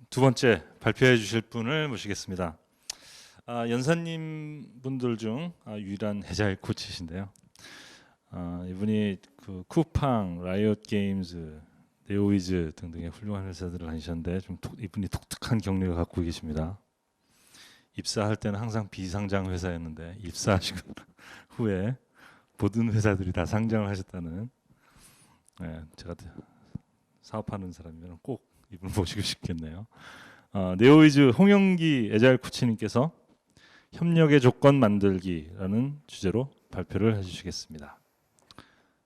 두 번째 발표해 주실 분을 모시겠습니다. 연사님 분들 중 유일한 해자일 코치신데요. 이분이 그 쿠팡, 라이엇 게임즈, 네오위즈 등등의 훌륭한 회사들을 다니셨는데 이분이 독특한 경력을 갖고 계십니다. 입사할 때는 항상 비상장 회사였는데 입사하시고 후에 모든 회사들이 다 상장을 하셨다는, 제가 사업하는 사람이면 꼭 이분 모시고 싶겠네요. 네오위즈 홍영기 애자일 코치님께서 협력의 조건 만들기라는 주제로 발표를 해주시겠습니다.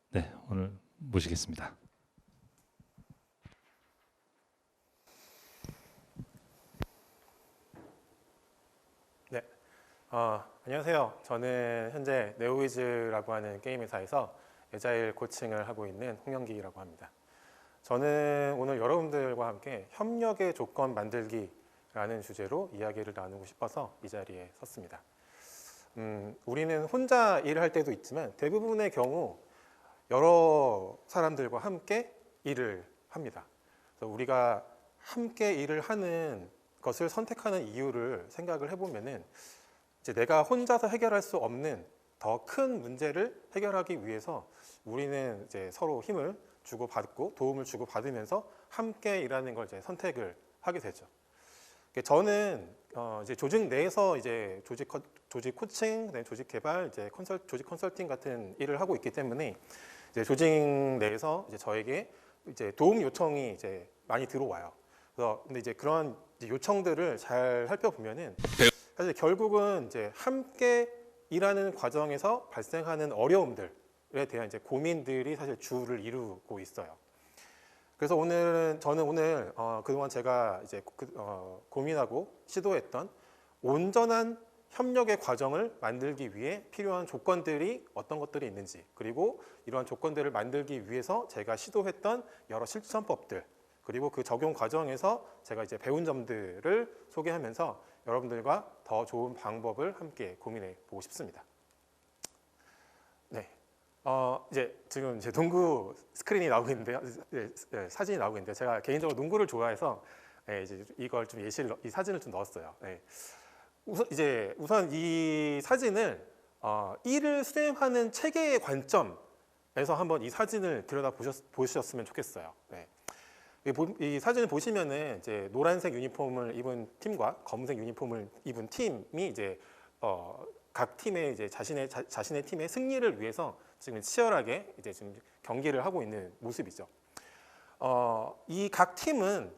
네, 오늘 모시겠습니다. 네, 안녕하세요. 저는 현재 네오위즈라고 하는 게임 회사에서 애자일 코칭을 하고 있는 홍영기라고 합니다. 저는 오늘 여러분들과 함께 협력의 조건 만들기라는 주제로 이야기를 나누고 싶어서 이 자리에 섰습니다. 우리는 혼자 일을 할 때도 있지만 대부분의 경우 여러 사람들과 함께 일을 합니다. 그래서 우리가 함께 일을 하는 것을 선택하는 이유를 생각을 해보면은 이제 내가 혼자서 해결할 수 없는 더 큰 문제를 해결하기 위해서 우리는 이제 서로 힘을 주고받고 도움을 주고받으면서 함께 일하는 걸 이제 선택을 하게 되죠. 저는 이제 조직 내에서 이제 조직 코칭, 조직 개발, 이제 조직 컨설팅 같은 일을 하고 있기 때문에 이제 조직 내에서 이제 저에게 이제 도움 요청이 이제 많이 들어와요. 그래서 근데 이제 그런 요청들을 잘 살펴보면은 사실 결국은 이제 함께 일하는 과정에서 발생하는 어려움들에 대한 이제 고민들이 사실 주를 이루고 있어요. 그래서 저는 오늘 그동안 제가 이제 고민하고 시도했던 온전한 협력의 과정을 만들기 위해 필요한 조건들이 어떤 것들이 있는지, 그리고 이러한 조건들을 만들기 위해서 제가 시도했던 여러 실천법들, 그리고 그 적용 과정에서 제가 이제 배운 점들을 소개하면서 여러분들과 더 좋은 방법을 함께 고민해 보고 싶습니다. 네, 이제 지금 제 농구 스크린이 나오고 있는데요, 사진이 나오고 있는데 제가 개인적으로 농구를 좋아해서 이제 이걸 좀 이 사진을 좀 넣었어요. 우선 이 사진을 일을 수행하는 체계의 관점에서 한번 이 사진을 들여다 보셨으면 좋겠어요. 이 사진을 보시면은 이제 노란색 유니폼을 입은 팀과 검은색 유니폼을 입은 팀이 이제 각 팀의 이제 자신의 팀의 승리를 위해서 지금 치열하게 이제 지금 경기를 하고 있는 모습이죠. 이 각 팀은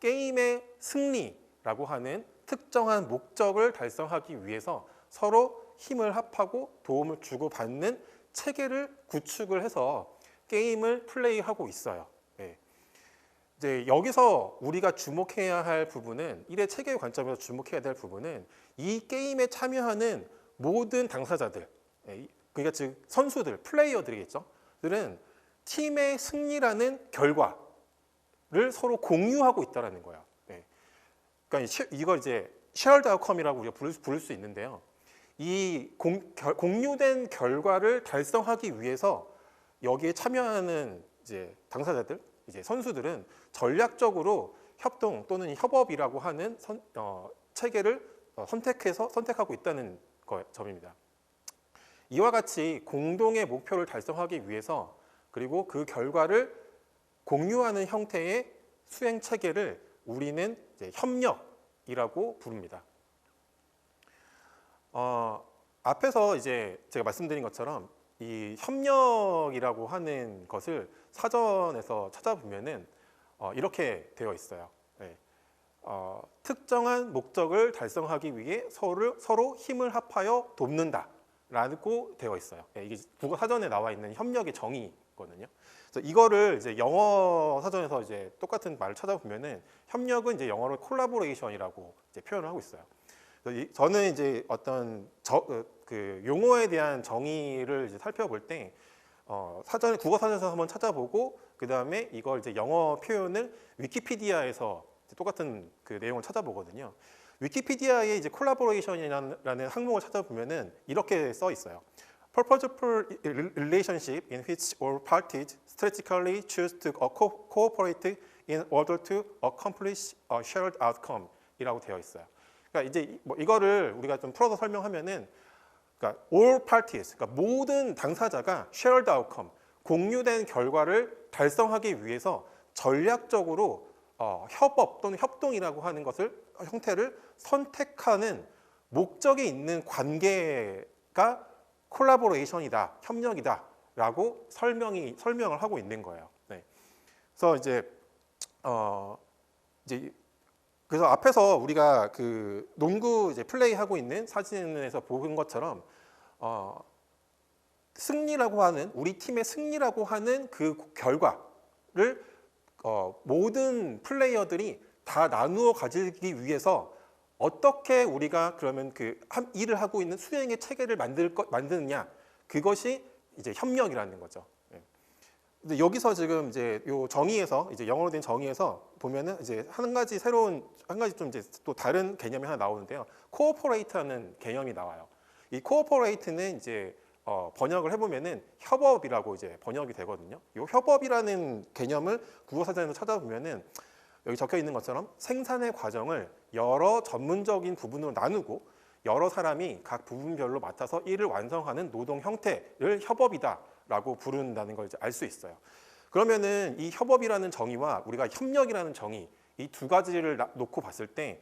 게임의 승리라고 하는 특정한 목적을 달성하기 위해서 서로 힘을 합하고 도움을 주고받는 체계를 구축을 해서 게임을 플레이하고 있어요. 이제 여기서 우리가 주목해야 할 부분은, 일의 체계의 관점에서 주목해야 될 부분은 이 게임에 참여하는 모든 당사자들, 그러니까 즉 선수들, 플레이어들이겠죠. 들은 팀의 승리라는 결과를 서로 공유하고 있다는 거예요. 그러니까 이걸 이제 shared outcome이라고 우리가 부를 수 있는데요. 이 공유된 결과를 달성하기 위해서 여기에 참여하는 이제 당사자들, 이제 선수들은 전략적으로 협동 또는 협업이라고 하는 체계를 선택하고 있다는 점입니다. 이와 같이 공동의 목표를 달성하기 위해서, 그리고 그 결과를 공유하는 형태의 수행 체계를 우리는 이제 협력이라고 부릅니다. 앞에서 이제 제가 말씀드린 것처럼 이 협력이라고 하는 것을 사전에서 찾아보면은 이렇게 되어 있어요. 특정한 목적을 달성하기 위해 서로 힘을 합하여 돕는다라고 되어 있어요. 이게 국어 사전에 나와 있는 협력의 정의거든요. 그래서 이거를 이제 영어 사전에서 이제 똑같은 말을 찾아보면은 협력은 이제 영어로 콜라보레이션이라고 이제 표현을 하고 있어요. 그래서 저는 이제 어떤 그 용어에 대한 정의를 이제 살펴볼 때 국어 사전에서 한번 찾아보고, 그 다음에 이걸 이제 영어 표현을 위키피디아에서 똑같은 그 내용을 찾아보거든요. 위키피디아에 이제 콜라보레이션이라는 항목을 찾아보면은 이렇게 써 있어요. purposeful relationship in which all parties strategically choose to cooperate in order to accomplish a shared outcome이라고 되어 있어요. 그러니까 이제 뭐 이거를 우리가 좀 풀어서 설명하면은, 그러니까 all parties, 그러니까 모든 당사자가 shared outcome, 공유된 결과를 달성하기 위해서 전략적으로 협업 또는 협동이라고 하는 형태를 선택하는 목적이 있는 관계가 콜라보레이션이다, 협력이다라고 설명을 하고 있는 거예요. 네. 그래서 이제 그래서 앞에서 우리가 그 농구 이제 플레이하고 있는 사진에서 본 것처럼 승리라고 하는, 우리 팀의 승리라고 하는 그 결과를 모든 플레이어들이 다 나누어 가지기 위해서 어떻게 우리가 그러면 그 일을 하고 있는 수행의 체계를 만드느냐, 그것이 이제 협력이라는 거죠. 근데 여기서 지금 이제 요 정의에서, 이제 영어로 된 정의에서 보면은 이제 한 가지 좀 이제 또 다른 개념이 하나 나오는데요. 코어포레이트라는 개념이 나와요. 이 코어포레이트는 이제 번역을 해보면은 협업이라고 이제 번역이 되거든요. 이 협업이라는 개념을 국어사전에서 찾아보면은 여기 적혀 있는 것처럼 생산의 과정을 여러 전문적인 부분으로 나누고 여러 사람이 각 부분별로 맡아서 일을 완성하는 노동 형태를 협업이다라고 부른다는 걸 알 수 있어요. 그러면은 이 협업이라는 정의와 우리가 협력이라는 정의, 이 두 가지를 놓고 봤을 때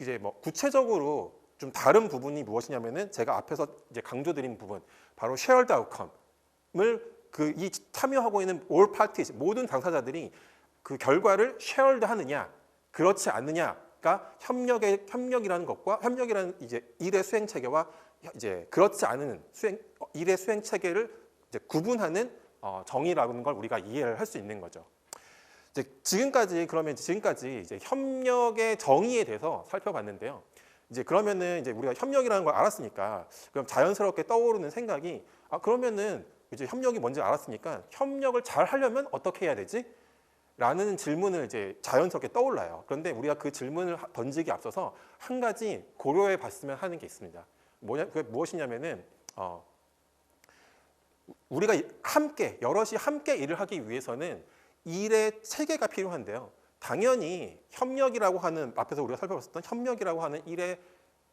이제 뭐 구체적으로 좀 다른 부분이 무엇이냐면은 제가 앞에서 이제 강조드린 부분, 바로 shared outcome을 이 참여하고 있는 all parties, 모든 당사자들이 그 결과를 shared 하느냐, 그렇지 않느냐가 협력이라는 것과 협력이라는 이제 일의 수행 체계와 이제 그렇지 않은 일의 수행 체계를 이제 구분하는 정의라는 걸 우리가 이해를 할 수 있는 거죠. 지금까지 이제 협력의 정의에 대해서 살펴봤는데요. 이제 그러면은 이제 우리가 협력이라는 걸 알았으니까 그럼 자연스럽게 떠오르는 생각이, 그러면은 이제 협력이 뭔지 알았으니까 협력을 잘 하려면 어떻게 해야 되지? 라는 질문을 이제 자연스럽게 떠올라요. 그런데 우리가 그 질문을 던지기 앞서서 한 가지 고려해 봤으면 하는 게 있습니다. 그게 무엇이냐면은 우리가 여럿이 함께 일을 하기 위해서는 일의 체계가 필요한데요. 당연히 협력이라고 하는, 앞에서 우리가 살펴봤었던 협력이라고 하는 일의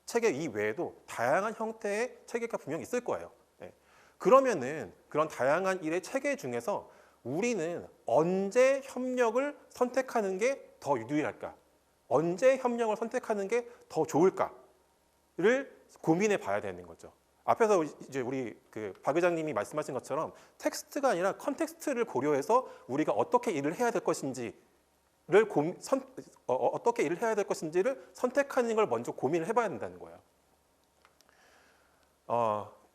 체계 이외에도 다양한 형태의 체계가 분명히 있을 거예요. 네. 그러면은 그런 다양한 일의 체계 중에서 우리는 언제 협력을 선택하는 게 더 유리할까? 언제 협력을 선택하는 게 더 좋을까를 고민해 봐야 되는 거죠. 앞에서 이제 우리 박 의장님이 말씀하신 것처럼 텍스트가 아니라 컨텍스트를 고려해서 우리가 어떻게 일을 해야 될 것인지를 선택하는 걸 먼저 고민을 해봐야 된다는 거예요.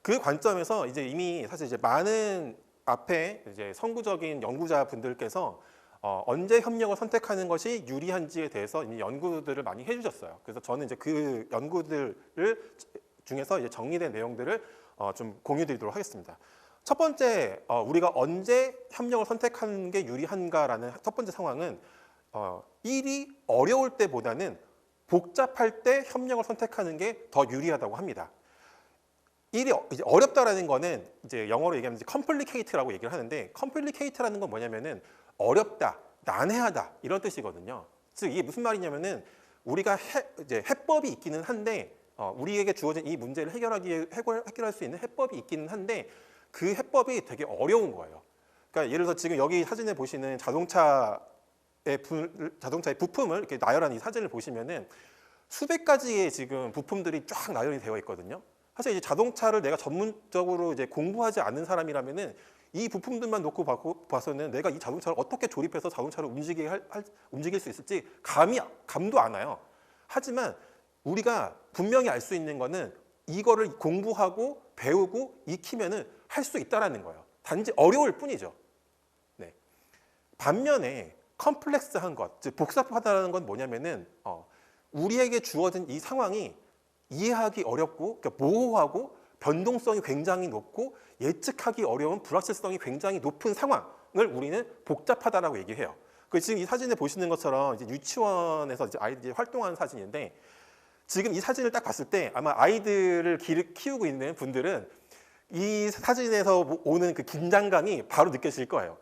그 관점에서 이제 이미 사실 이제 많은 앞에 이제 선구적인 연구자분들께서 언제 협력을 선택하는 것이 유리한지에 대해서 이미 연구들을 많이 해주셨어요. 그래서 저는 이제 그 연구들을 중에서 이제 정리된 내용들을 좀 공유드리도록 하겠습니다. 첫 번째, 우리가 언제 협력을 선택하는 게 유리한가라는 첫 번째 상황은 일이 어려울 때보다는 복잡할 때 협력을 선택하는 게 더 유리하다고 합니다. 일이 이제 어렵다라는 거는 이제 영어로 얘기하면 complicate라고 얘기를 하는데, complicate라는 건 뭐냐면은 어렵다, 난해하다 이런 뜻이거든요. 즉 이게 무슨 말이냐면은 우리가 이제 해법이 있기는 한데 우리에게 주어진 이 문제를 해결할 수 있는 해법이 있기는 한데 그 해법이 되게 어려운 거예요. 그러니까 예를 들어서 지금 여기 사진에 보시는 자동차의 부품을 이렇게 나열한 이 사진을 보시면은 수백 가지의 지금 부품들이 쫙 나열이 되어 있거든요. 사실 이제 자동차를 내가 전문적으로 이제 공부하지 않는 사람이라면은 이 부품들만 놓고 봐서는 내가 이 자동차를 어떻게 조립해서 자동차를 움직일 수 있을지 감도 안 와요. 하지만 우리가 분명히 알 수 있는 거는 이거를 공부하고 배우고 익히면은 할 수 있다라는 거예요. 단지 어려울 뿐이죠. 네. 반면에 컴플렉스한 것, 즉 복잡하다는 건 뭐냐면은 우리에게 주어진 이 상황이 이해하기 어렵고, 그러니까 모호하고 변동성이 굉장히 높고 예측하기 어려운 불확실성이 굉장히 높은 상황을 우리는 복잡하다라고 얘기해요. 지금 이 사진에 보시는 것처럼 이제 유치원에서 이제 아이들이 활동하는 사진인데, 지금 이 사진을 딱 봤을 때 아마 아이들을 키우고 있는 분들은 이 사진에서 오는 그 긴장감이 바로 느껴질 거예요.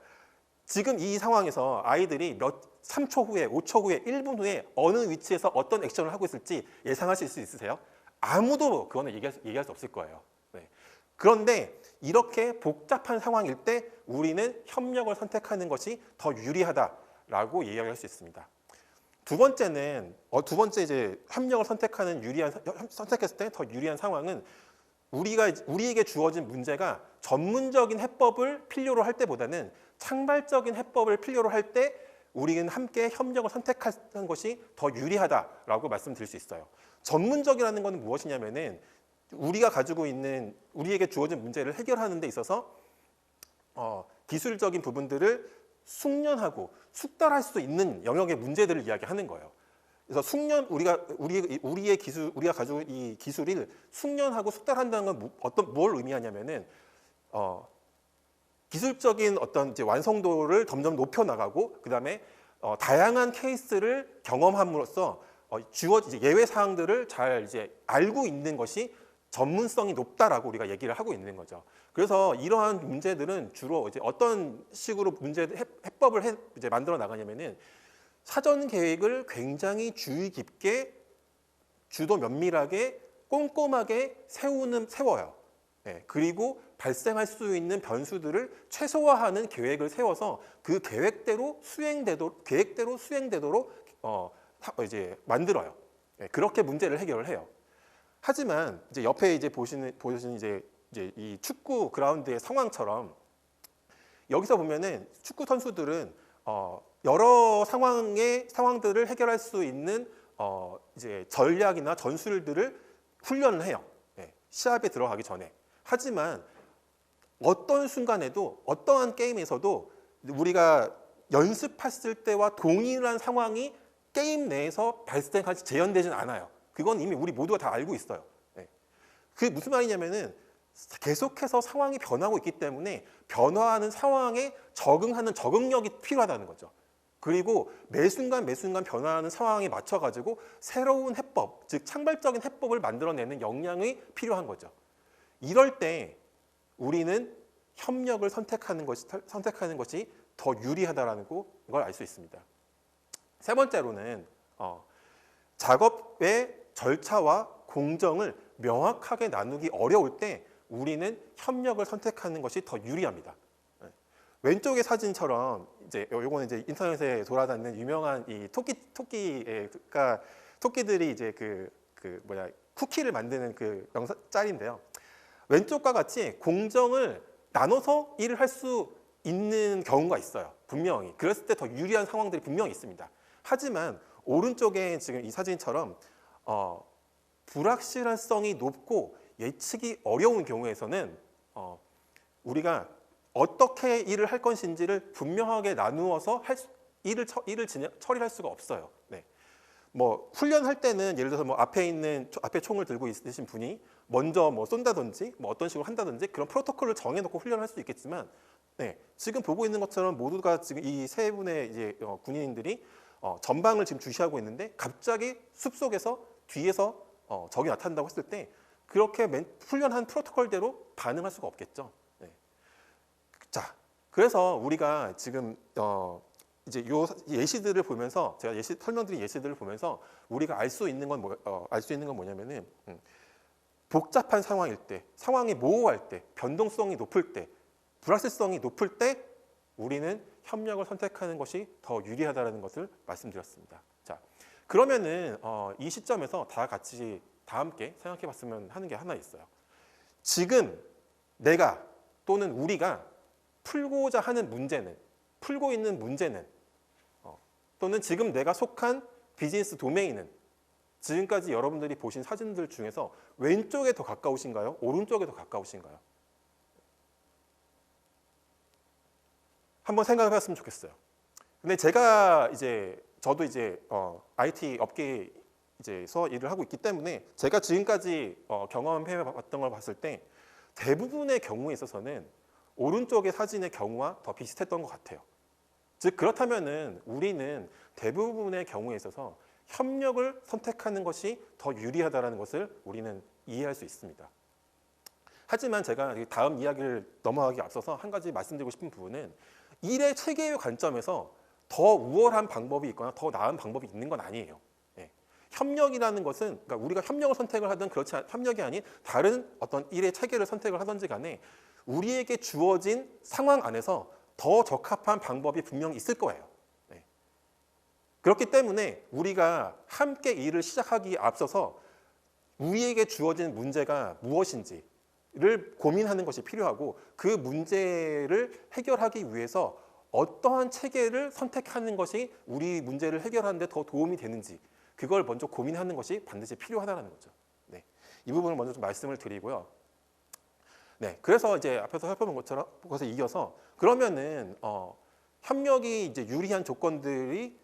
지금 이 상황에서 아이들이 3초 후에, 5초 후에, 1분 후에 어느 위치에서 어떤 액션을 하고 있을지 예상하실 수 있으세요? 아무도 그거는 얘기할 수 없을 거예요. 네. 그런데 이렇게 복잡한 상황일 때 우리는 협력을 선택하는 것이 더 유리하다라고 이야기할 수 있습니다. 두 번째 이제 협력을 선택했을 때 더 유리한 상황은 우리에게 주어진 문제가 전문적인 해법을 필요로 할 때보다는 창발적인 해법을 필요로 할 때 우리는 함께 협력을 선택하는 것이 더 유리하다라고 말씀드릴 수 있어요. 전문적이라는 것은 무엇이냐면은 우리에게 주어진 문제를 해결하는 데 있어서 기술적인 부분들을 숙련하고 숙달할 수 있는 영역의 문제들을 이야기하는 거예요. 그래서 우리가 가지고 이 기술을 숙련하고 숙달한다는 건 뭘 의미하냐면은 기술적인 어떤 이제 완성도를 점점 높여 나가고 그다음에 다양한 케이스를 경험함으로써 주어진 예외 사항들을 잘 이제 알고 있는 것이 전문성이 높다라고 우리가 얘기를 하고 있는 거죠. 그래서 이러한 문제들은 주로 이제 어떤 식으로 해법을 이제 만들어 나가냐면은 사전 계획을 굉장히 주의 깊게 주도 면밀하게 꼼꼼하게 세워요. 네, 그리고 발생할 수 있는 변수들을 최소화하는 계획을 세워서 그 계획대로 수행되도록 이제 만들어요. 네, 그렇게 문제를 해결을 해요. 하지만 이제 옆에 이제 보시는 이제 이 축구 그라운드의 상황처럼 여기서 보면은 축구 선수들은 여러 상황들을 해결할 수 있는 이제 전략이나 전술들을 훈련을 해요. 네, 시합에 들어가기 전에. 하지만 어떤 순간에도 어떠한 게임에서도 우리가 연습했을 때와 동일한 상황이 게임 내에서 발생하지 재현되지는 않아요. 그건 이미 우리 모두가 다 알고 있어요. 네. 그게 무슨 말이냐면은 계속해서 상황이 변하고 있기 때문에 변화하는 상황에 적응하는 적응력이 필요하다는 거죠. 그리고 매 순간 변화하는 상황에 맞춰가지고 새로운 해법, 즉 창발적인 해법을 만들어내는 역량이 필요한 거죠. 이럴 때 우리는 협력을 선택하는 것이 더 유리하다라는 걸 알 수 있습니다. 세 번째로는 작업의 절차와 공정을 명확하게 나누기 어려울 때 우리는 협력을 선택하는 것이 더 유리합니다. 왼쪽의 사진처럼 이제 요거는 이제 인터넷에 돌아다니는 유명한 이 토끼들이 이제 쿠키를 만드는 그 짤인데요. 왼쪽과 같이 공정을 나눠서 일을 할 수 있는 경우가 있어요. 분명히. 그랬을 때 더 유리한 상황들이 분명히 있습니다. 하지만 오른쪽에 지금 이 사진처럼 불확실성이 높고 예측이 어려운 경우에서는 우리가 어떻게 일을 할 것인지를 분명하게 나누어서 일을 처리할 수가 없어요. 네. 뭐 훈련할 때는 예를 들어서 뭐 앞에 총을 들고 있으신 분이 먼저 뭐 쏜다든지 뭐 어떤 식으로 한다든지 그런 프로토콜을 정해놓고 훈련할 수 있겠지만, 네, 지금 보고 있는 것처럼 모두가 지금 이 세 분의 이제 군인들이 전방을 지금 주시하고 있는데 갑자기 숲속에서 뒤에서 적이 나타난다고 했을 때 그렇게 훈련한 프로토콜대로 반응할 수가 없겠죠. 네. 자, 그래서 우리가 지금 이제 요 예시들을 보면서 제가 설명드린 예시들을 보면서 우리가 알 수 있는 건 뭐냐면은 복잡한 상황일 때, 상황이 모호할 때, 변동성이 높을 때, 불확실성이 높을 때 우리는 협력을 선택하는 것이 더 유리하다는 것을 말씀드렸습니다. 자, 그러면은 이 시점에서 다 함께 생각해봤으면 하는 게 하나 있어요. 지금 내가 또는 우리가 풀고 있는 문제는 또는 지금 내가 속한 비즈니스 도메인은 지금까지 여러분들이 보신 사진들 중에서 왼쪽에 더 가까우신가요? 오른쪽에 더 가까우신가요? 한번 생각해 봤으면 좋겠어요. 근데 저도 이제 IT 업계에서 일을 하고 있기 때문에 제가 지금까지 경험해 봤던 걸 봤을 때 대부분의 경우에 있어서는 오른쪽의 사진의 경우와 더 비슷했던 것 같아요. 즉 그렇다면은 우리는 대부분의 경우에 있어서 협력을 선택하는 것이 더 유리하다는 것을 우리는 이해할 수 있습니다. 하지만 제가 다음 이야기를 넘어가기 앞서서 한 가지 말씀드리고 싶은 부분은 일의 체계의 관점에서 더 우월한 방법이 있거나 더 나은 방법이 있는 건 아니에요. 예. 협력이라는 것은 그러니까 우리가 협력을 선택을 하든 그렇지 협력이 아닌 다른 어떤 일의 체계를 선택을 하든지 간에 우리에게 주어진 상황 안에서 더 적합한 방법이 분명히 있을 거예요. 예. 그렇기 때문에 우리가 함께 일을 시작하기에 앞서서 우리에게 주어진 문제가 무엇인지를 고민하는 것이 필요하고 그 문제를 해결하기 위해서 어떠한 체계를 선택하는 것이 우리 문제를 해결하는 데 더 도움이 되는지 그걸 먼저 고민하는 것이 반드시 필요하다는 거죠. 네. 이 부분을 먼저 좀 말씀을 드리고요. 네. 그래서 이제 앞에서 살펴본 것처럼 그것에 이어서 그러면은 협력이 이제 유리한 조건들이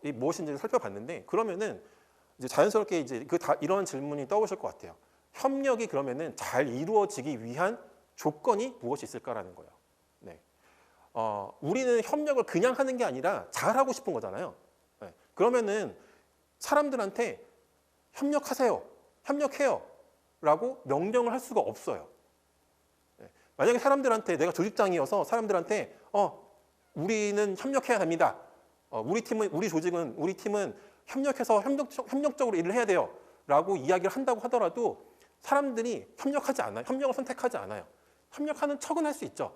이 무엇인지를 살펴봤는데 그러면은 이제 자연스럽게 이제 이런 질문이 떠오르실 것 같아요. 협력이 그러면은 잘 이루어지기 위한 조건이 무엇이 있을까라는 거예요. 네. 우리는 협력을 그냥 하는 게 아니라 잘하고 싶은 거잖아요. 네. 그러면은 사람들한테 협력하세요, 협력해요 라고 명령을 할 수가 없어요. 네. 만약에 사람들한테 내가 조직장이어서 사람들한테 우리는 협력해야 합니다. 우리 팀은 협력해서 협력적으로 일을 해야 돼요 라고 이야기를 한다고 하더라도 사람들이 협력하지 않아요. 협력을 선택하지 않아요. 협력하는 척은 할 수 있죠.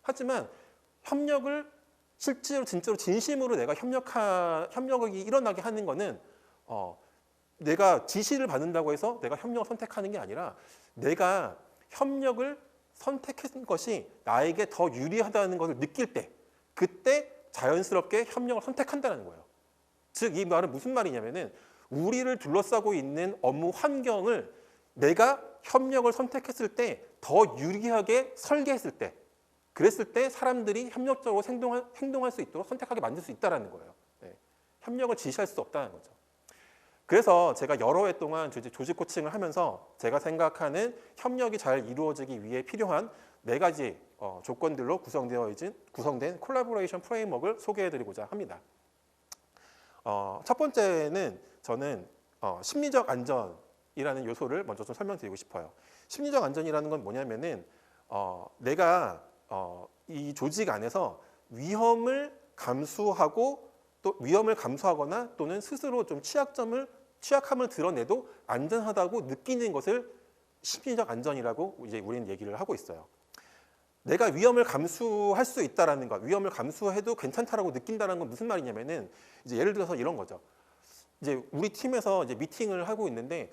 하지만 협력을 실제로 진짜로 진심으로 내가 협력이 일어나게 하는 거는 내가 지시를 받는다고 해서 내가 협력을 선택하는 게 아니라 내가 협력을 선택한 것이 나에게 더 유리하다는 것을 느낄 때 그때 자연스럽게 협력을 선택한다는 거예요. 즉 이 말은 무슨 말이냐면은 우리를 둘러싸고 있는 업무 환경을 내가 협력을 선택했을 때 더 유리하게 설계했을 때 그랬을 때 사람들이 협력적으로 행동할 수 있도록 선택하게 만들 수 있다는 거예요. 네. 협력을 지시할 수 없다는 거죠. 그래서 제가 여러 해 동안 조직 코칭을 하면서 제가 생각하는 협력이 잘 이루어지기 위해 필요한 4가지 조건들로 구성된 콜라보레이션 프레임워크를 소개해드리고자 합니다. 첫 번째는 저는 심리적 안전이라는 요소를 먼저 좀 설명드리고 싶어요. 심리적 안전이라는 건 뭐냐면은 내가 이 조직 안에서 위험을 감수하거나 또는 스스로 좀 취약함을 드러내도 안전하다고 느끼는 것을 심리적 안전이라고 이제 우리는 얘기를 하고 있어요. 내가 위험을 감수할 수 있다라는 것, 위험을 감수해도 괜찮다라고 느낀다는 건 무슨 말이냐면은 이제 예를 들어서 이런 거죠. 이제 우리 팀에서 이제 미팅을 하고 있는데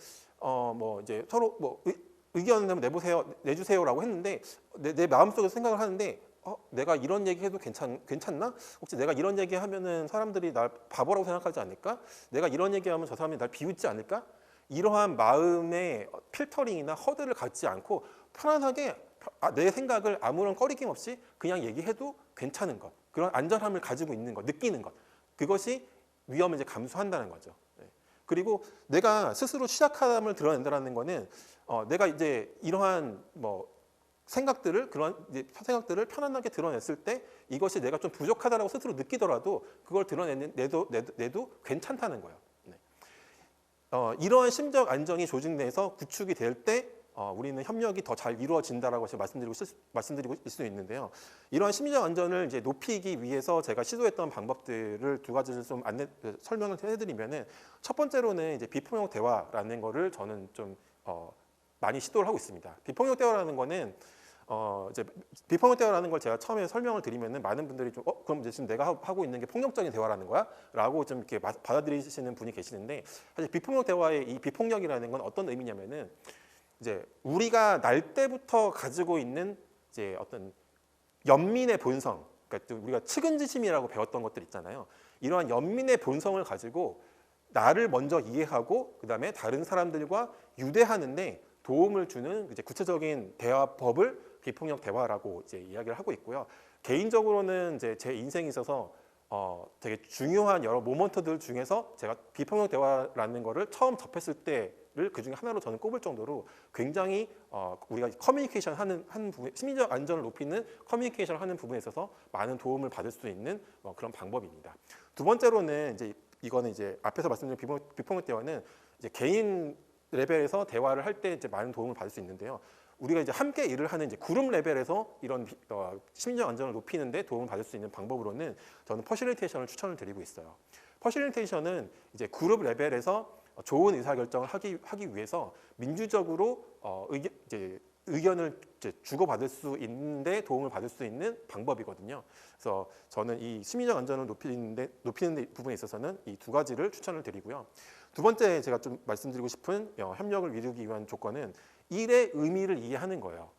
이제 서로 의견을 한번 내주세요라고 했는데 내 마음속에서 생각을 하는데 내가 이런 얘기해도 괜찮나? 혹시 내가 이런 얘기하면은 사람들이 날 바보라고 생각하지 않을까? 내가 이런 얘기하면 저 사람이 날 비웃지 않을까? 이러한 마음의 필터링이나 허들을 갖지 않고 편안하게 내 생각을 아무런 꺼리낌 없이 그냥 얘기해도 괜찮은 것, 그런 안전함을 가지고 있는 것, 느끼는 것, 그것이 위험을 이제 감수한다는 거죠. 그리고 내가 스스로 취약함을 드러낸다는 거는 내가 이제 이러한 그런 생각들을 편안하게 드러냈을 때 이것이 내가 좀 부족하다라고 스스로 느끼더라도 그걸 내도 괜찮다는 거예요. 이러한 심적 안정이 조직 내에서 구축이 될 때 우리는 협력이 더 잘 이루어진다라고 제가 말씀드리고 있을 수 있는데요. 이러한 심리적 안전을 이제 높이기 위해서 제가 시도했던 방법들을 2가지를 좀 설명을 해드리면은 첫 번째로는 이제 비폭력 대화라는 거를 저는 좀 많이 시도를 하고 있습니다. 비폭력 대화라는 거는 이제 비폭력 대화라는 걸 제가 처음에 설명을 드리면은 많은 분들이 좀 그럼 이제 지금 내가 하고 있는 게 폭력적인 대화라는 거야?라고 좀 이렇게 받아들이시는 분이 계시는데 사실 비폭력 대화의 이 비폭력이라는 건 어떤 의미냐면은 이제 우리가 날 때부터 가지고 있는 이제 어떤 연민의 본성, 그러니까 우리가 측은지심이라고 배웠던 것들 있잖아요. 이러한 연민의 본성을 가지고 나를 먼저 이해하고 그다음에 다른 사람들과 유대하는데 도움을 주는 이제 구체적인 대화법을 비폭력 대화라고 이제 이야기를 하고 있고요. 개인적으로는 이제 제 인생에 있어서 되게 중요한 여러 모먼트들 중에서 제가 비폭력 대화라는 거를 처음 접했을 때를 그 중에 하나로 저는 꼽을 정도로 굉장히 우리가 커뮤니케이션 하는 부분, 심리적 안전을 높이는 커뮤니케이션을 하는 부분에 있어서 많은 도움을 받을 수 있는 그런 방법입니다. 두 번째로는 이거는 이제 앞에서 말씀드린 비폭력 대화는 이제 개인 레벨에서 대화를 할 때 이제 많은 도움을 받을 수 있는데요. 우리가 이제 함께 일을 하는 이제 그룹 레벨에서 이런 심리적 안정을 높이는데 도움을 받을 수 있는 방법으로는 저는 퍼실리테이션을 추천을 드리고 있어요. 퍼실리테이션은 이제 그룹 레벨에서 좋은 의사결정을 하기 위해서 민주적으로 의견을 이제 주고받을 수 있는데 도움을 받을 수 있는 방법이거든요. 그래서 저는 이 심리적 안전을 높이는 부분에 있어서는 이 두 가지를 추천을 드리고요. 두 번째 제가 좀 말씀드리고 싶은 협력을 이루기 위한 조건은 일의 의미를 이해하는 거예요.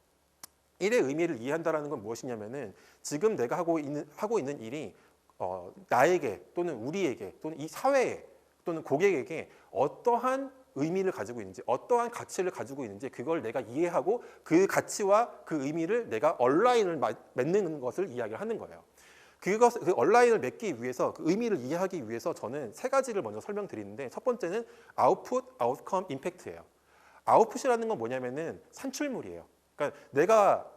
일의 의미를 이해한다는 건 무엇이냐면은 지금 내가 하고 있는 일이 나에게 또는 우리에게 또는 이 사회에 또는 고객에게 어떠한 의미를 가지고 있는지 어떠한 가치를 가지고 있는지 그걸 내가 이해하고 그 가치와 그 의미를 내가 얼라인을 맺는 것을 이야기를 하는 거예요. 그 얼라인을 맺기 위해서 그 의미를 이해하기 위해서 저는 세 가지를 먼저 설명드리는데 첫 번째는 아웃풋, 아웃컴, 임팩트예요. 아웃풋이라는 건 뭐냐면은 산출물이에요. 그러니까 내가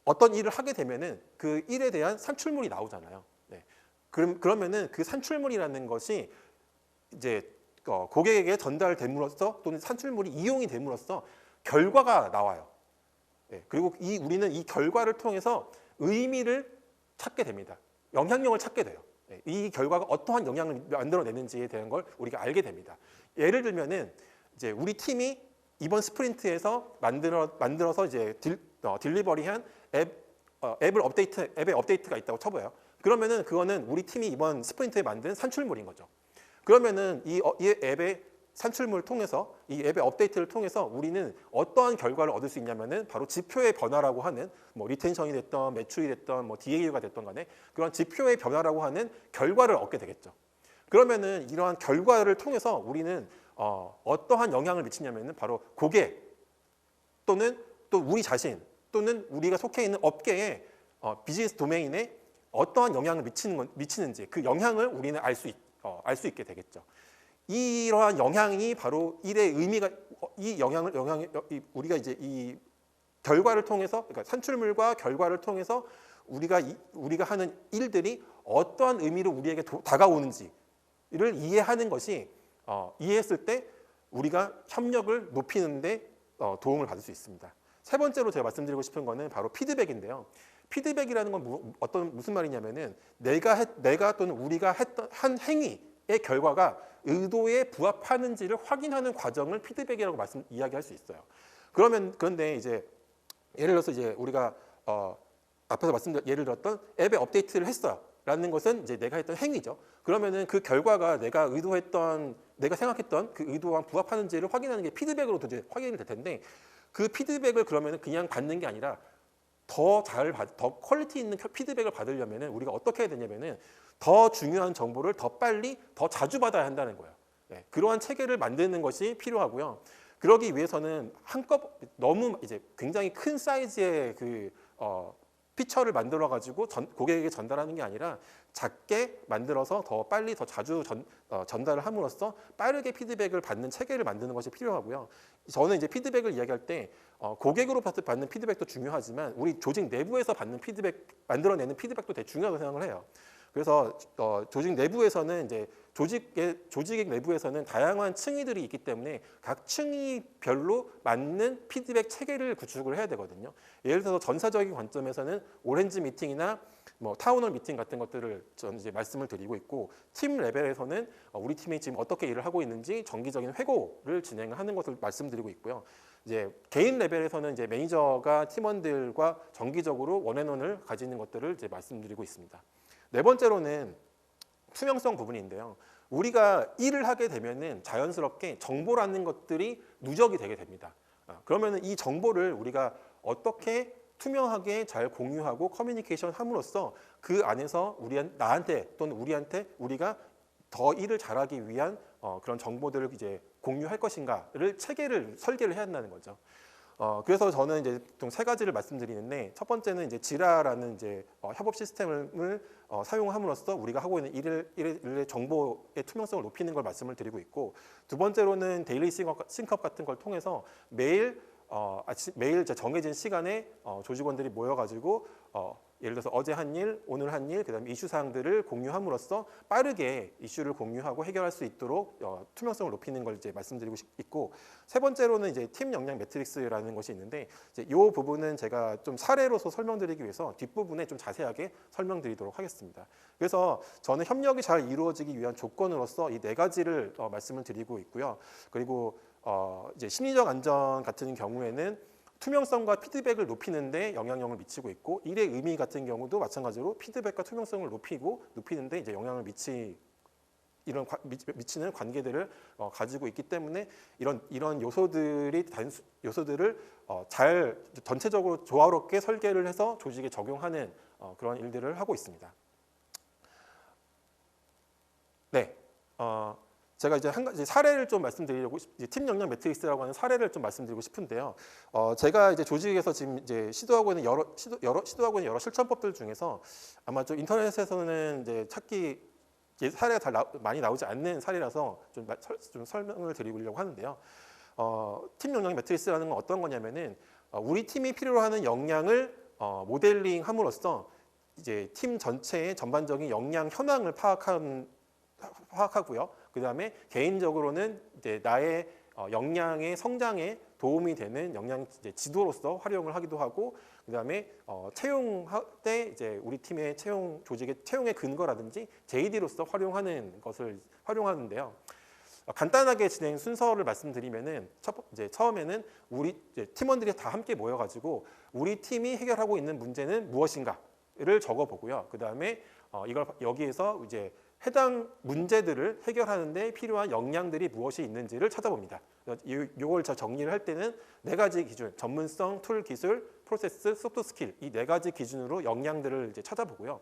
어떤 일을 하게 되면은 그 일에 대한 산출물이 나오잖아요. 네. 그러면은 그 산출물이라는 것이 이제 고객에게 전달됨으로써 또는 산출물이 이용이 됨으로써 결과가 나와요. 네. 그리고 우리는 이 결과를 통해서 의미를 찾게 됩니다. 영향력을 찾게 돼요. 네. 이 결과가 어떠한 영향을 만들어내는지에 대한 걸 우리가 알게 됩니다. 예를 들면은 이제 우리 팀이 이번 스프린트에서 만들어서 이제 딜리버리한 앱의 업데이트가 있다고 쳐봐요. 그러면은 그거는 우리 팀이 이번 스프린트에 만든 산출물인 거죠. 그러면은 이 앱의 산출물을 통해서 이 앱의 업데이트를 통해서 우리는 어떠한 결과를 얻을 수 있냐면은 바로 지표의 변화라고 하는 뭐 리텐션이 됐던 매출이 됐던 뭐 DAU가 됐던 간에 그런 지표의 변화라고 하는 결과를 얻게 되겠죠. 그러면은 이러한 결과를 통해서 우리는 어떠한 영향을 미치냐면은 바로 고객 또는 또 우리 자신 또는 우리가 속해 있는 업계에 비즈니스 도메인에 어떠한 영향을 미치는지 그 영향을 우리는 알 수 있게 되겠죠. 이러한 영향이 바로 일의 의미가 우리가 이제 이 결과를 통해서 그러니까 산출물과 결과를 통해서 우리가 하는 일들이 어떠한 의미로 우리에게 다가오는지를 이해하는 것이 이해했을 때 우리가 협력을 높이는데 도움을 받을 수 있습니다. 세 번째로 제가 말씀드리고 싶은 거는 바로 피드백인데요. 피드백이라는 건 무슨 말이냐면은 내가 또는 우리가 한 행위의 결과가 의도에 부합하는지를 확인하는 과정을 피드백이라고 이야기할 수 있어요. 그런데 이제 예를 들어서 이제 우리가 앞에서 예를 들었던 앱에 업데이트를 했어요. 라는 것은 이제 내가 했던 행위죠. 그러면은 그 결과가 내가 생각했던 그 의도와 부합하는지를 확인하는 게 피드백으로 이제 확인이 될 텐데 그 피드백을 그러면은 그냥 받는 게 아니라 더 퀄리티 있는 피드백을 받으려면은 우리가 어떻게 해야 되냐면은 더 중요한 정보를 더 빨리 더 자주 받아야 한다는 거예요. 네, 그러한 체계를 만드는 것이 필요하고요. 그러기 위해서는 너무 이제 굉장히 큰 사이즈의 피처를 만들어 가지고 고객에게 전달하는 게 아니라 작게 만들어서 더 빨리 더 자주 전달을 함으로써 빠르게 피드백을 받는 체계를 만드는 것이 필요하고요. 저는 이제 피드백을 이야기할 때 고객으로 받는 피드백도 중요하지만 우리 조직 내부에서 만들어내는 피드백도 되게 중요하다고 생각을 해요. 그래서 조직 내부에서는 이제 조직 내부에서는 다양한 층위들이 있기 때문에 각 층위별로 맞는 피드백 체계를 구축을 해야 되거든요. 예를 들어서 전사적인 관점에서는 오렌지 미팅이나 뭐 타운홀 미팅 같은 것들을 저는 이제 말씀을 드리고 있고 팀 레벨에서는 우리 팀이 지금 어떻게 일을 하고 있는지 정기적인 회고를 진행하는 것을 말씀드리고 있고요. 이제 개인 레벨에서는 이제 매니저가 팀원들과 정기적으로 원앤원을 가지는 것들을 이제 말씀드리고 있습니다. 네 번째로는 투명성 부분인데요. 우리가 일을 하게 되면은 자연스럽게 정보라는 것들이 누적이 되게 됩니다. 그러면은 이 정보를 우리가 어떻게 투명하게 잘 공유하고 커뮤니케이션 함으로써 그 안에서 나한테 또는 우리가 더 일을 잘하기 위한 그런 정보들을 이제 공유할 것인가를 체계를 설계를 해야 한다는 거죠. 그래서 저는 이제 총 세 가지를 말씀드리는데 첫 번째는 이제 지라라는 이제 협업 시스템을 사용함으로써 우리가 하고 있는 일의 정보의 투명성을 높이는 걸 말씀을 드리고 있고 두 번째로는 데일리 싱크업 같은 걸 통해서 매일 정해진 시간에 조직원들이 모여가지고 예를 들어서 어제 한 일, 오늘 한 일, 그다음에 이슈 사항들을 공유함으로써 빠르게 이슈를 공유하고 해결할 수 있도록 투명성을 높이는 걸 이제 말씀드리고 있고, 세 번째로는 이제 팀 역량 매트릭스라는 것이 있는데, 이제 이 부분은 제가 좀 사례로서 설명드리기 위해서 뒷부분에 좀 자세하게 설명드리도록 하겠습니다. 그래서 저는 협력이 잘 이루어지기 위한 조건으로서 이 네 가지를 말씀을 드리고 있고요. 그리고 이제 심리적 안전 같은 경우에는 투명성과 피드백을 높이는데 영향력을 미치고 있고, 일의 의미 같은 경우도 마찬가지로 피드백과 투명성을 높이는데 이제 영향을 미치는 관계들을 가지고 있기 때문에 이런 요소들을 잘 전체적으로 조화롭게 설계를 해서 조직에 적용하는 그런 일들을 하고 있습니다. 네. 제가 이제 한 가지 사례를 좀 말씀드리려고, 팀 역량 매트릭스라고 하는 사례를 좀 말씀드리고 싶은데요. 제가 이제 조직에서 지금 이제 시도하고 있는 여러 실천법들 중에서 아마 좀 인터넷에서는 이제 찾기 사례가 많이 나오지 않는 사례라서 좀 설명을 드리려고 하는데요. 팀 역량 매트릭스라는 건 어떤 거냐면은 우리 팀이 필요로 하는 역량을 모델링함으로써 이제 팀 전체의 전반적인 역량 현황을 파악하고요. 그 다음에 개인적으로는 이제 나의 역량의 성장에 도움이 되는 역량 이제 지도로서 활용을 하기도 하고, 그 다음에 채용할 때 이제 우리 팀의 조직의 채용의 근거라든지 JD로서 활용하는데요. 간단하게 진행 순서를 말씀드리면은 처음에는 우리 팀원들이 다 함께 모여가지고 우리 팀이 해결하고 있는 문제는 무엇인가를 적어보고요. 그 다음에 이걸 여기에서 이제 해당 문제들을 해결하는데 필요한 역량들이 무엇이 있는지를 찾아봅니다. 이걸 정리를 할 때는 네 가지 기준, 전문성, 툴, 기술, 프로세스, 소프트 스킬, 이 네 가지 기준으로 역량들을 이제 찾아보고요.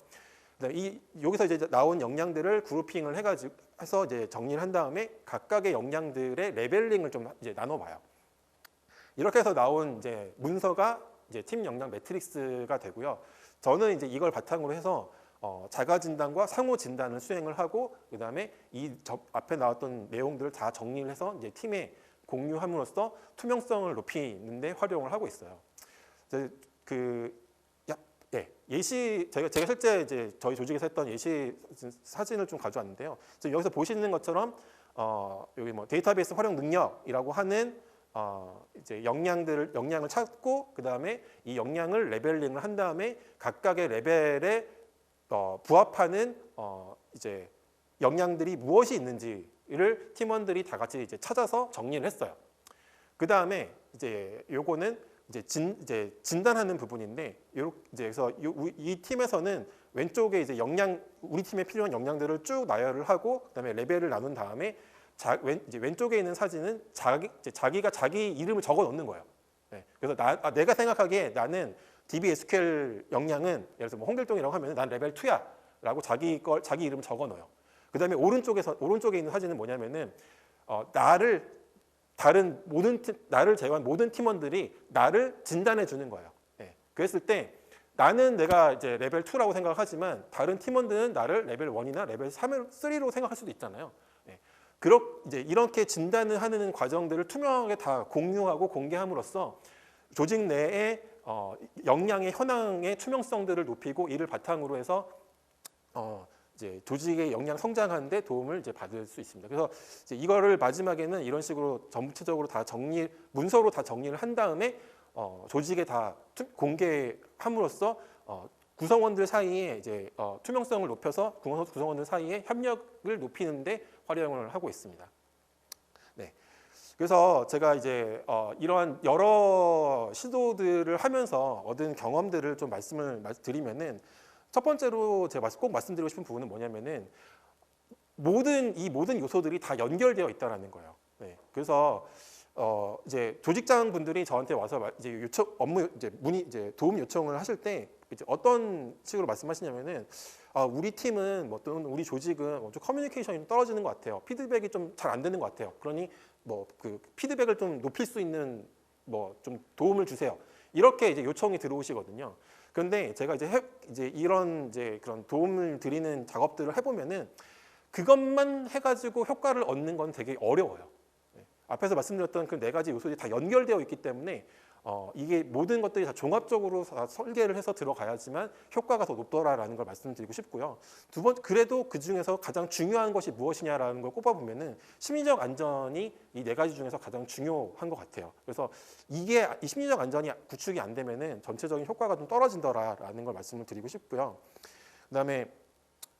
여기서 이제 나온 역량들을 그룹핑을 해서 이제 정리를 한 다음에 각각의 역량들의 레벨링을 좀 이제 나눠봐요. 이렇게 해서 나온 이제 문서가 이제 팀 역량 매트릭스가 되고요. 저는 이제 이걸 바탕으로 해서 자가 진단과 상호 진단을 수행을 하고, 그다음에 앞에 나왔던 내용들을 다 정리를 해서 이제 팀에 공유함으로써 투명성을 높이는데 활용을 하고 있어요. 제가 실제 이제 저희 조직에서 했던 예시 사진을 좀 가져왔는데요. 지금 여기서 보시는 것처럼 여기 뭐 데이터베이스 활용 능력이라고 하는 이제 역량을 찾고, 그 다음에 이 역량을 레벨링을 한 다음에 각각의 레벨에 부합하는 이제 역량들이 무엇이 있는지를 팀원들이 다 같이 이제 찾아서 정리를 했어요. 그 다음에 이제 요거는 이제 진단하는 부분인데, 그래서 이 팀에서는 왼쪽에 이제 우리 팀에 필요한 역량들을 쭉 나열을 하고, 그다음에 레벨을 나눈 다음에 이제 왼쪽에 있는 사진은 자기가 자기 이름을 적어 넣는 거예요. 네. 그래서 내가 생각하기에 나는 DB SQL 역량은 예를 들어서 뭐 홍길동이라고 하면 난 레벨 2야라고 자기 이름을 적어 넣어요. 그다음에 오른쪽에 있는 사진은 뭐냐면은 나를 제외한 모든 팀원들이 나를 진단해 주는 거예요. 네. 그랬을 때 나는 내가 이제 레벨 2라고 생각하지만 다른 팀원들은 나를 레벨 1이나 레벨 3로 생각할 수도 있잖아요. 네. 이제 이렇게 진단을 하는 과정들을 투명하게 다 공유하고 공개함으로써 조직 내에 역량의 현황의 투명성들을 높이고, 이를 바탕으로 해서 이제 조직의 역량 성장하는 데 도움을 이제 받을 수 있습니다. 그래서 이제 이거를 마지막에는 이런 식으로 전체적으로 문서로 다 정리를 한 다음에 조직에 다 공개함으로써 구성원들 사이에 이제 투명성을 높여서 구성원들 사이에 협력을 높이는데 활용을 하고 있습니다. 네. 그래서 제가 이제 이러한 여러 시도들을 하면서 얻은 경험들을 좀 말씀을 드리면은, 첫 번째로 제가 꼭 말씀드리고 싶은 부분은 뭐냐면은 이 모든 요소들이 다 연결되어 있다라는 거예요. 네. 그래서 이제 조직장 분들이 저한테 와서 이제 도움 요청을 하실 때 이제 어떤 식으로 말씀하시냐면은 우리 팀은 또는 우리 조직은 좀 커뮤니케이션이 떨어지는 것 같아요. 피드백이 좀 잘 안 되는 것 같아요. 그러니 그 피드백을 좀 높일 수 있는 좀 도움을 주세요. 이렇게 이제 요청이 들어오시거든요. 그런데 제가 이제 이런 그런 도움을 드리는 작업들을 해보면은 그것만 해가지고 효과를 얻는 건 되게 어려워요. 네. 앞에서 말씀드렸던 그 네 가지 요소들이 다 연결되어 있기 때문에 이게 모든 것들이 다 종합적으로 다 설계를 해서 들어가야지만 효과가 더 높더라라는 걸 말씀드리고 싶고요. 그래도 그 중에서 가장 중요한 것이 무엇이냐라는 걸 꼽아보면은 심리적 안전이 이 네 가지 중에서 가장 중요한 것 같아요. 그래서 이 심리적 안전이 구축이 안 되면은 전체적인 효과가 좀 떨어진다라는 걸 말씀을 드리고 싶고요. 그다음에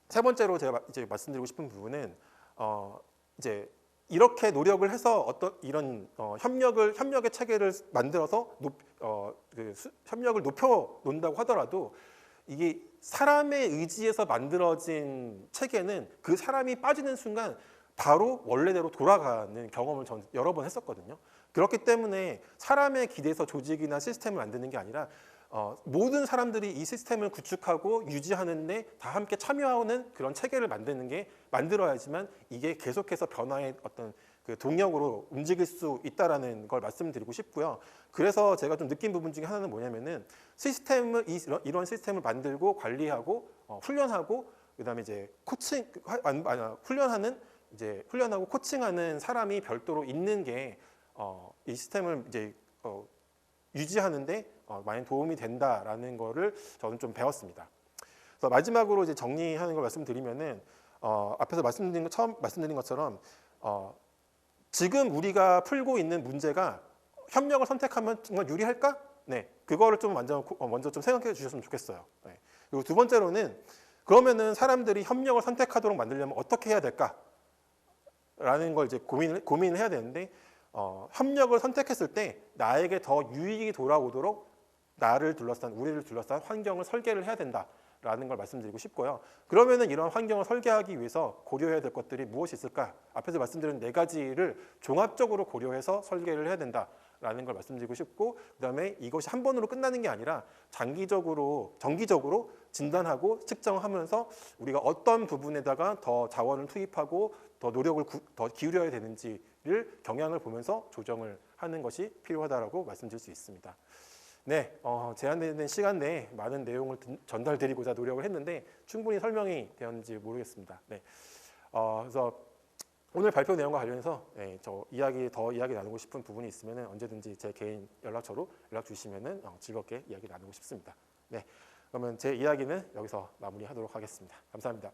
세 번째로 제가 이제 말씀드리고 싶은 부분은 이제 이렇게 노력을 해서 어떤 이런 협력의 체계를 만들어서 협력을 높여 놓는다고 하더라도 이게 사람의 의지에서 만들어진 체계는 그 사람이 빠지는 순간 바로 원래대로 돌아가는 경험을 전 여러 번 했었거든요. 그렇기 때문에 사람의 기대서 조직이나 시스템을 만드는 게 아니라 모든 사람들이 이 시스템을 구축하고 유지하는데 다 함께 참여하는 그런 체계를 만들어야지만 이게 계속해서 변화의 어떤 그 동력으로 움직일 수 있다라는 걸 말씀드리고 싶고요. 그래서 제가 좀 느낀 부분 중에 하나는 뭐냐면은 이런 시스템을 만들고 관리하고 훈련하고 그다음에 이제 훈련하고 코칭하는 사람이 별도로 있는 게 이 시스템을 이제 유지하는데 많이 도움이 된다라는 거를 저는 좀 배웠습니다. 그래서 마지막으로 이제 정리하는 걸 말씀드리면은 앞에서 처음 말씀드린 것처럼 지금 우리가 풀고 있는 문제가 협력을 선택하면 정말 유리할까? 네, 그거를 좀 먼저 좀 생각해 주셨으면 좋겠어요. 네. 그리고 두 번째로는 그러면은 사람들이 협력을 선택하도록 만들려면 어떻게 해야 될까라는 걸 이제 고민을 해야 되는데. 협력을 선택했을 때 나에게 더 유익이 돌아오도록 우리를 둘러싼 환경을 설계를 해야 된다라는 걸 말씀드리고 싶고요. 그러면은 이런 환경을 설계하기 위해서 고려해야 될 것들이 무엇이 있을까? 앞에서 말씀드린 네 가지를 종합적으로 고려해서 설계를 해야 된다라는 걸 말씀드리고 싶고, 그다음에 이것이 한 번으로 끝나는 게 아니라 정기적으로 진단하고 측정하면서 우리가 어떤 부분에다가 더 자원을 투입하고 더 노력을 더 기울여야 되는지를 경향을 보면서 조정을 하는 것이 필요하다라고 말씀드릴 수 있습니다. 네, 제한되는 시간 내에 많은 내용을 전달드리고자 노력을 했는데 충분히 설명이 되었는지 모르겠습니다. 네, 그래서 오늘 발표 내용과 관련해서 더 이야기 나누고 싶은 부분이 있으면 언제든지 제 개인 연락처로 연락 주시면 즐겁게 이야기 나누고 싶습니다. 네, 그러면 제 이야기는 여기서 마무리하도록 하겠습니다. 감사합니다.